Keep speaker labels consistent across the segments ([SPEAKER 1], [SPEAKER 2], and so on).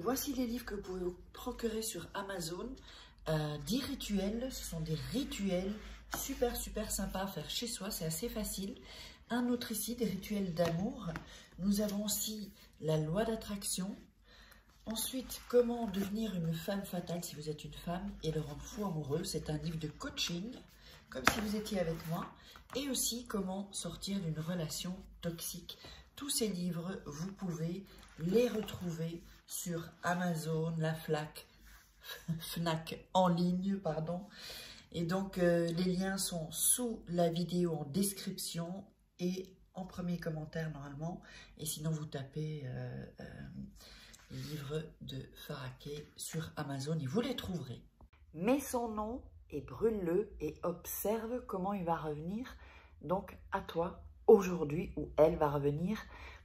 [SPEAKER 1] voici les livres que vous pouvez vous procurer sur Amazon. 10 rituels, ce sont des rituels super sympas à faire chez soi, c'est assez facile. Un autre ici, des rituels d'amour. Nous avons aussi la loi d'attraction. Ensuite, comment devenir une femme fatale si vous êtes une femme et le rendre fou amoureux. C'est un livre de coaching, comme si vous étiez avec moi. Et aussi, comment sortir d'une relation toxique. Tous ces livres, vous pouvez les retrouver sur Amazon, la Fnac en ligne, pardon. Et donc, les liens sont sous la vidéo en description et en premier commentaire normalement. Et sinon, vous tapez livre de Faraquet sur Amazon et vous les trouverez. Mets son nom et brûle-le et observe comment il va revenir donc à toi aujourd'hui, ou elle va revenir.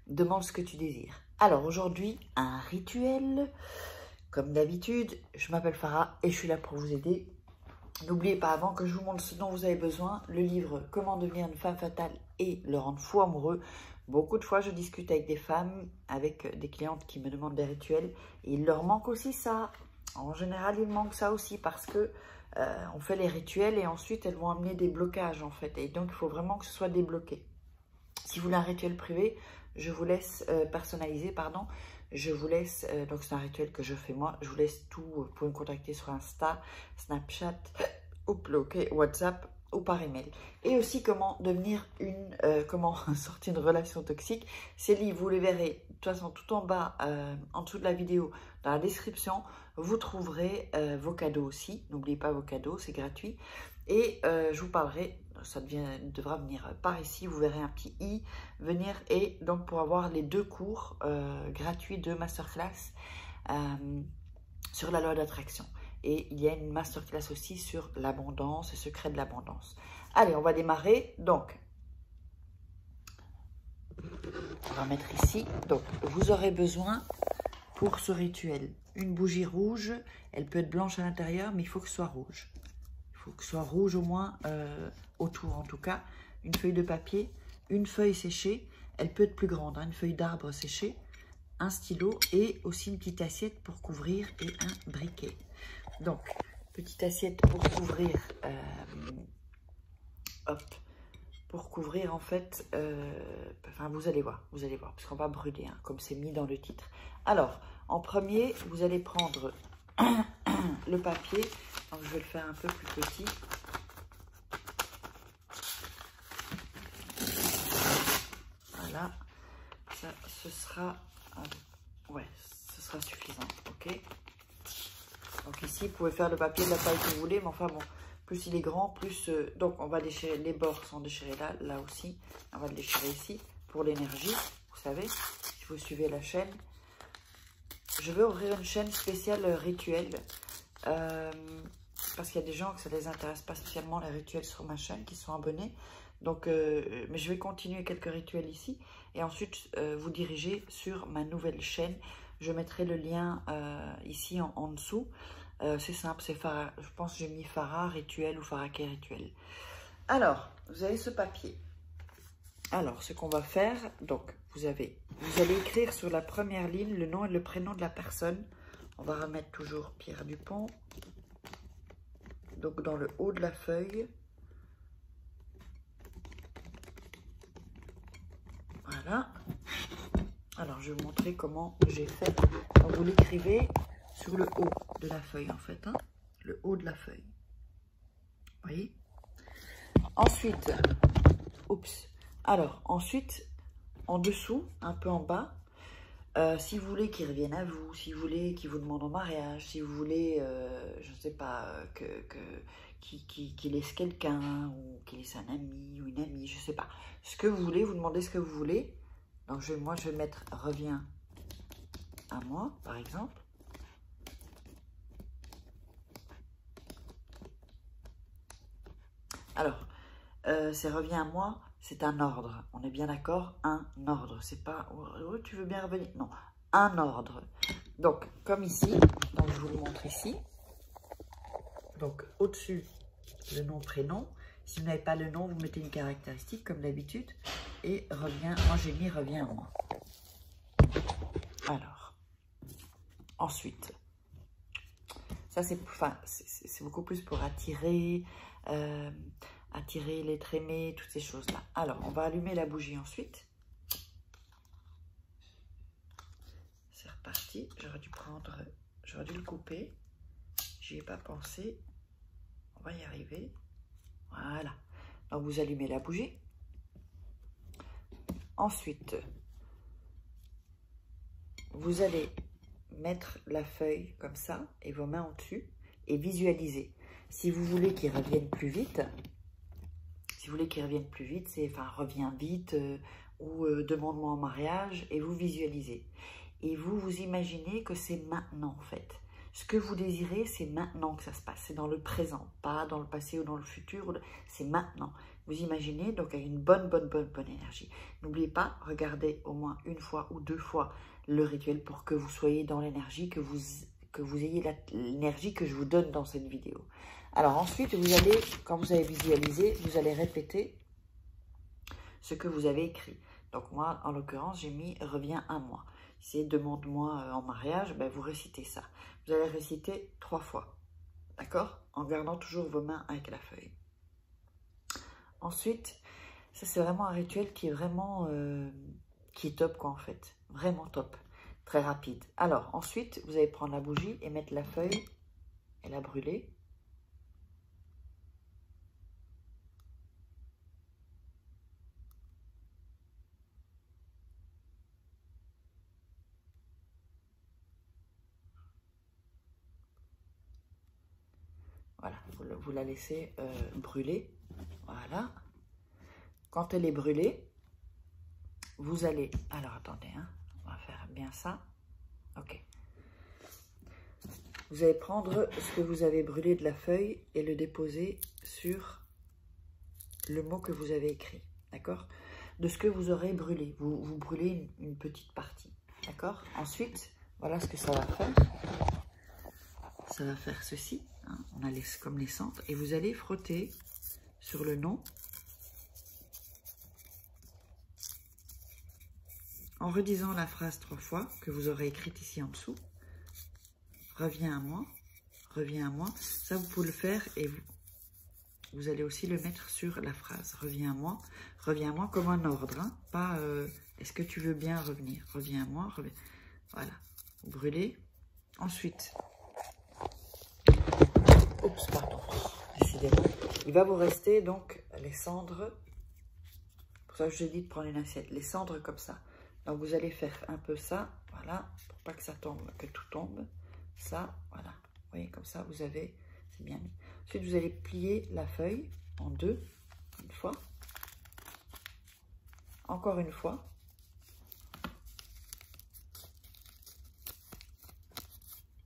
[SPEAKER 1] Demande ce que tu désires. Alors aujourd'hui, un rituel. Comme d'habitude, je m'appelle Farah et je suis là pour vous aider. N'oubliez pas, avant que je vous montre ce dont vous avez besoin, le livre « Comment devenir une femme fatale et le rendre fou amoureux ». Beaucoup de fois, je discute avec des femmes, avec des clientes qui me demandent des rituels. Et il leur manque aussi ça. En général, il manque ça aussi parce que on fait les rituels et ensuite, elles vont amener des blocages en fait. Et donc, il faut vraiment que ce soit débloqué. Si vous voulez un rituel privé, je vous laisse personnaliser, pardon. Je vous laisse, donc c'est un rituel que je fais moi, je vous laisse tout, vous pouvez me contacter sur Insta, Snapchat, WhatsApp ou par email. Et aussi comment devenir comment sortir une relation toxique. Ces livres, vous les verrez de toute façon tout en bas, en dessous de la vidéo, dans la description, vous trouverez vos cadeaux aussi. N'oubliez pas vos cadeaux, c'est gratuit. Et je vous parlerai, ça devra venir par ici, vous verrez un petit i venir, et donc pour avoir les 2 cours gratuits de masterclass sur la loi d'attraction. Et il y a une masterclass aussi sur l'abondance, le secret de l'abondance. Allez, on va démarrer. Donc, on va mettre ici. Donc, vous aurez besoin pour ce rituel une bougie rouge. Elle peut être blanche à l'intérieur, mais il faut que ce soit rouge. Il faut que ce soit rouge au moins autour en tout cas. Une feuille de papier, une feuille séchée. Elle peut être plus grande, hein, une feuille d'arbre séchée. Un stylo et aussi une petite assiette pour couvrir et un briquet. Donc, petite assiette pour couvrir, pour couvrir en fait, enfin vous allez voir, parce qu'on va brûler, hein, comme c'est mis dans le titre. Alors, en premier, vous allez prendre le papier, donc je vais le faire un peu plus petit. Voilà, ça, ce sera, ouais, ce sera suffisant, ok. Donc ici, vous pouvez faire le papier de la taille que vous voulez, mais enfin bon, plus il est grand, plus... donc on va déchirer, les bords sont déchirés là aussi. On va le déchirer ici pour l'énergie, vous savez, si vous suivez la chaîne. Je vais ouvrir une chaîne spéciale rituel, parce qu'il y a des gens que ça ne les intéresse pas spécialement les rituels sur ma chaîne, qui sont abonnés. Donc, mais je vais continuer quelques rituels ici, et ensuite vous diriger sur ma nouvelle chaîne. Je mettrai le lien ici en dessous. C'est simple, c'est Farah. Je pense que j'ai mis Farah rituel ou Faraquet rituel. Alors, vous avez ce papier. Alors, ce qu'on va faire, donc, vous allez écrire sur la première ligne le nom et le prénom de la personne. On va remettre toujours Pierre Dupont. Donc, dans le haut de la feuille. Voilà. Alors, je vais vous montrer comment j'ai fait. Donc, vous l'écrivez sur le haut de la feuille, en fait. Hein, le haut de la feuille. Vous voyez? Ensuite, oups. Alors, ensuite, en dessous, un peu en bas, si vous voulez qu'il revienne à vous, si vous voulez qu'il vous demande en mariage, si vous voulez, je ne sais pas, qu'il laisse quelqu'un, ou qu'il laisse un ami ou une amie, je ne sais pas. Ce que vous voulez, vous demandez ce que vous voulez. Donc, moi, je vais mettre « Reviens à moi », par exemple. Alors, c'est « Reviens à moi », c'est un ordre. On est bien d'accord? Un ordre. C'est pas oh, « Tu veux bien revenir ?» Non, un ordre. Donc, comme ici, donc je vous le montre ici. Donc, au-dessus, le nom, prénom. Si vous n'avez pas le nom, vous mettez une caractéristique, comme d'habitude. Et reviens, moi j'ai mis « Reviens à moi ». Alors, Ensuite, ça c'est beaucoup plus pour attirer, attirer l'être aimé, toutes ces choses-là. Alors, on va allumer la bougie ensuite. C'est reparti. J'aurais dû le couper. J'y ai pas pensé. On va y arriver. Voilà. Donc, vous allumez la bougie. Ensuite, vous allez mettre la feuille comme ça et vos mains au-dessus et visualiser. Si vous voulez qu'il revienne plus vite, c'est enfin reviens vite ou demande-moi en mariage et vous visualisez. Et vous imaginez que c'est maintenant en fait. Ce que vous désirez, c'est maintenant que ça se passe. C'est dans le présent, pas dans le passé ou dans le futur. C'est maintenant. Vous imaginez donc avec une bonne énergie. N'oubliez pas, regardez au moins une fois ou 2 fois le rituel pour que vous soyez dans l'énergie, que vous ayez l'énergie que je vous donne dans cette vidéo. Alors ensuite, vous allez, quand vous avez visualisé, vous allez répéter ce que vous avez écrit. Donc moi, en l'occurrence, j'ai mis « reviens à moi ». C'est « demande-moi en mariage », ben, vous récitez ça. Vous allez réciter 3 fois, d'accord? En gardant toujours vos mains avec la feuille. Ensuite, ça c'est vraiment un rituel qui est vraiment, qui est top quoi en fait. Vraiment top, très rapide. Alors ensuite, vous allez prendre la bougie et mettre la feuille et la brûler. Voilà, vous la laissez brûler. Voilà. Quand elle est brûlée, vous allez... Alors, attendez, hein, on va faire bien ça. Ok. Vous allez prendre ce que vous avez brûlé de la feuille et le déposer sur le mot que vous avez écrit. D'accord? De ce que vous aurez brûlé. Vous brûlez une petite partie. D'accord? Ensuite, voilà ce que ça va faire. Ça va faire ceci. Hein, on a comme les cendres. Et vous allez frotter sur le nom. En redisant la phrase 3 fois que vous aurez écrite ici en dessous. Reviens à moi. Reviens à moi. Ça, vous pouvez le faire et vous allez aussi le mettre sur la phrase. Reviens à moi comme un ordre. Hein, pas est-ce que tu veux bien revenir? Reviens à moi. Voilà. Vous brûlez. Ensuite... Oups, pardon, décidément. Il va vous rester donc les cendres. Pour ça que je dis de prendre une assiette. Les cendres comme ça. Donc vous allez faire un peu ça, voilà, pour pas que ça tombe, que tout tombe. Ça, voilà. Vous voyez, comme ça, vous avez, c'est bien mis. Ensuite, vous allez plier la feuille en 2, une fois. Encore une fois.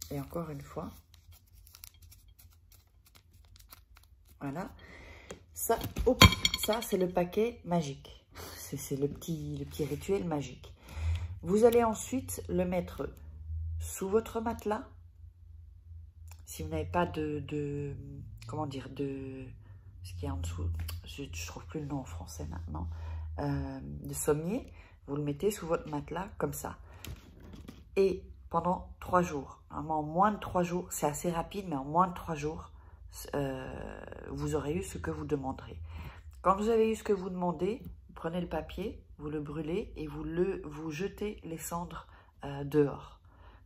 [SPEAKER 1] Et encore une fois. Voilà. Ça, ça c'est le paquet magique. C'est le petit rituel magique. Vous allez ensuite le mettre sous votre matelas. Si vous n'avez pas comment dire, ce qui est en dessous, je ne trouve plus le nom en français maintenant, de sommier, vous le mettez sous votre matelas comme ça. Et pendant 3 jours, vraiment en moins de 3 jours, c'est assez rapide, mais en moins de 3 jours, vous aurez eu ce que vous demanderez. Quand vous avez eu ce que vous demandez, vous prenez le papier, vous le brûlez et vous jetez les cendres dehors.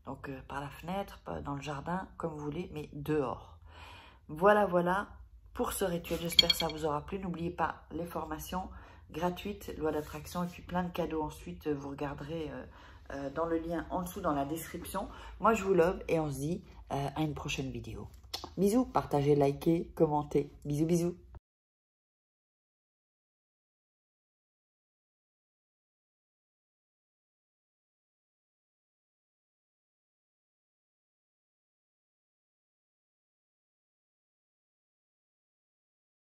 [SPEAKER 1] Donc par la fenêtre, dans le jardin, comme vous voulez, mais dehors. Voilà, voilà pour ce rituel. J'espère que ça vous aura plu. N'oubliez pas les formations gratuites, loi d'attraction et puis plein de cadeaux ensuite. Vous regarderez dans le lien en dessous dans la description. Moi, je vous love et on se dit à une prochaine vidéo. Bisous, partagez, likez, commentez. Bisous, bisous.